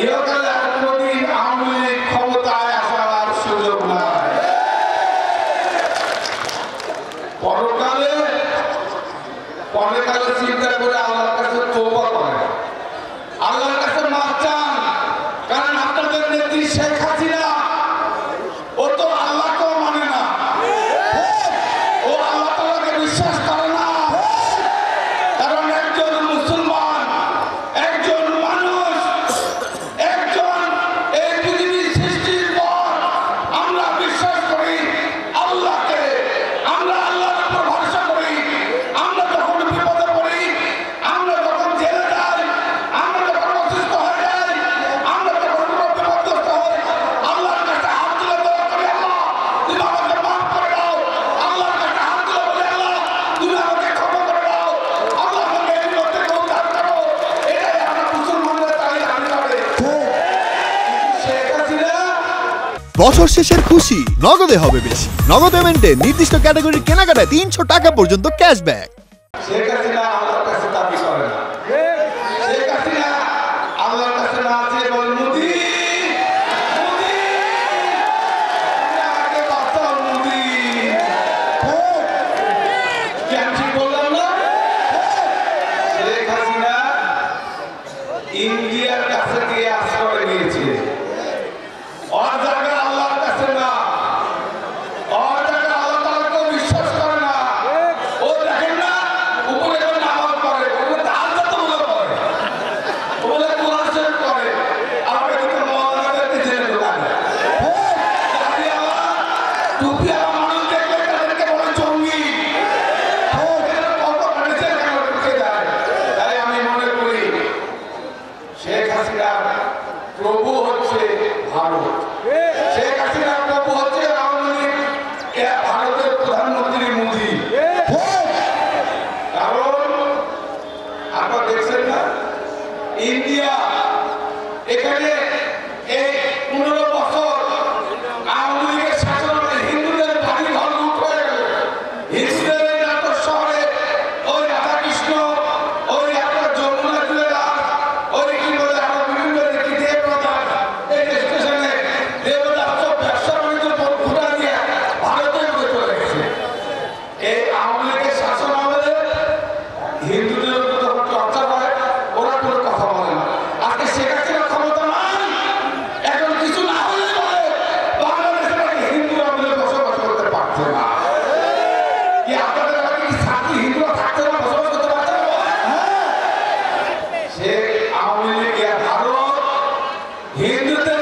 ইহকালে আর কোনদিন আওয়ামী লীগ ক্ষমতায় আসার সুযোগ নাই। পরকালে চিন্তা করে আল্লাহর কাছে তওবা করেন, আল্লাহর কাছে মাফ চান। কারণ আপনাদের নেত্রী শেখ হাসিনা ও তো আল্লাহকেও মানে না, ও আল্লাহ তাআলাকে বিশ্বাস করে না। কারণ একজন মুসলমান, একজন মানুষ, একজন এই পৃথিবীর সৃষ্টির পর আমরা বিশ্বাস করি আল্লাহকে, আমরা আল্লাহর উপর ভরসা করি। আমরা যখন বিপদে পড়ি, আমরা যখন জেলে যাই, আমরা যখন অসুস্থ হয়ে যাই, আমরা যখন বিপদগ্রস্ত হই, আল্লাহর কাছে হাত তুলে দোয়া করি, আল্লাহ তুমি আমাকে মাফ করে দাও। আল্লাহর কাছে হাত তুলে বলি, আল্লাহ তুমি আমাকে ক্ষমা করে দাও, আল্লাহ আমাকে এই মুহূর্তে উদ্ধার করো। এটাই আমরা মুসলমানদের চাহিদা করে। শেখ হাসিনা বছর শেষের খুশি নগদে হবে বেশি। নগদ পেমেন্টে নির্দিষ্ট ক্যাটাগরির কেনাকাটায় 300 টাকা পর্যন্ত ক্যাশব্যাক। শেখ হাসিনা আল্লাহর কাছে দাবি করে না। শেখ হাসিনা আল্লাহর কাছে না চেয়ে বলে, মোদি মোদি তুমি আমাকে বাঁচাও মোদি। কি আমি ঠিক বললাম না? শেখ হাসিনা ইন্ডিয়ার কাছে গিয়ে আশ্রয় নিয়েছে। ওর জায়গা আল্লাহর কাছে না, ওর জায়গা আল্লাহ তাআলাকে বিশ্বাস করে না। ও দেখেন না উপরে যখন নামাজ পড়ে, ওগুলো তাহাজ্জুদ বলে পড়ে, ওগুলো কোরআন শরীফ পড়ে, আর এদিকে মওলানাদেরকে জেলে ঢোকায়। দাড়িওয়ালা, টুপিওয়ালা মানুষ দেখলে তাদেরকে বলে জঙ্গি। এরা কত মানুষের কেন ঢুকে যায়? তাই আমি মনে করি শেখ হাসিনার প্রভু হচ্ছে ভারত, শেখ হাসিনার প্রভু হচ্ছে আওয়ামী লীগ, ভারতের প্রধানমন্ত্রী মোদি। কারণ আপনারা দেখছেন না, ইন্ডিয়া এখানে এই 15 বছর আওয়ামী লীগের শাসনে হিন্দুদের বাড়ি ঘর লুট হয়ে গেল। হিন্দুদের এই নাটোর শহরে ওই রাধাকৃষ্ণ, ওই আপনার যমুনা জুয়েলার্স, ওই কি বলে আরো বিভিন্ন কি দেবদাস, এই স্টেশনে দেবদাস সব ব্যবসা বাণিজ্য ঘুরা দিয়ে ভারতের মধ্যে চলে গেছে। এই আওয়ামী লীগের শাসন আমলে হিন্দুদের উপর যখন চর্চা হয়, ওরা কোনো কথা বলে না। আজকে শেখ হাসিনা ক্ষমতা নাই, এখন কিছু না হলে বলে বাংলাদেশে নাকি হিন্দুরা মিলে বসবাস করতে পারছে না। কি আপনাদের এলাকায় কি সাথী হিন্দুরা থাকতে না, বসবাস করতে পারছে না? সে আওয়ামী লীগ ভারত হিন্দুদের